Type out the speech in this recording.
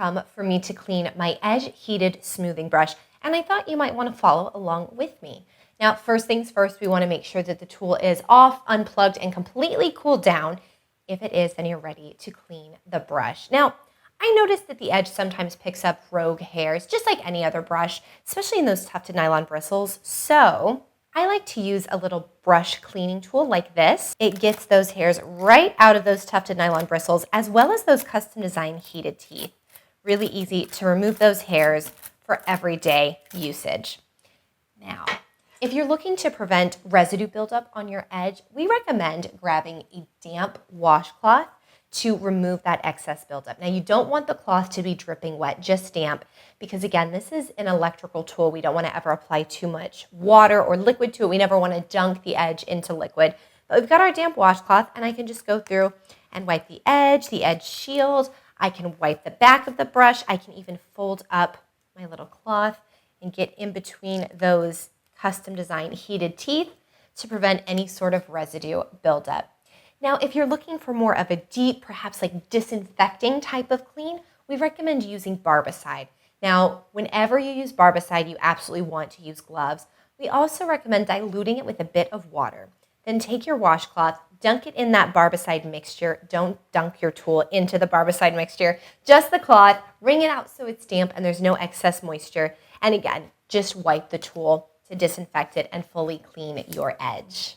come for me to clean my edge heated smoothing brush, and I thought you might want to follow along with me. Now, first things first, we want to make sure that the tool is off, unplugged, and completely cooled down. If it is, then you're ready to clean the brush. Now, I noticed that the edge sometimes picks up rogue hairs, just like any other brush, especially in those tufted nylon bristles. So I like to use a little brush cleaning tool like this. It gets those hairs right out of those tufted nylon bristles, as well as those custom designed heated teeth. Really easy to remove those hairs for everyday usage. Now, if you're looking to prevent residue buildup on your edge, we recommend grabbing a damp washcloth to remove that excess buildup. Now, you don't want the cloth to be dripping wet, just damp, because again, this is an electrical tool. We don't want to ever apply too much water or liquid to it. We never want to dunk the edge into liquid. But we've got our damp washcloth, and I can just go through and wipe the edge shield. I can wipe the back of the brush. I can even fold up my little cloth and get in between those custom designed heated teeth to prevent any sort of residue buildup. Now, if you're looking for more of a deep, perhaps like disinfecting type of clean, we recommend using barbicide. Now, whenever you use barbicide, you absolutely want to use gloves. We also recommend diluting it with a bit of water. Then take your washcloth, dunk it in that barbicide mixture. Don't dunk your tool into the barbicide mixture, just the cloth, wring it out so it's damp and there's no excess moisture. And again, just wipe the tool to disinfect it and fully clean your edge.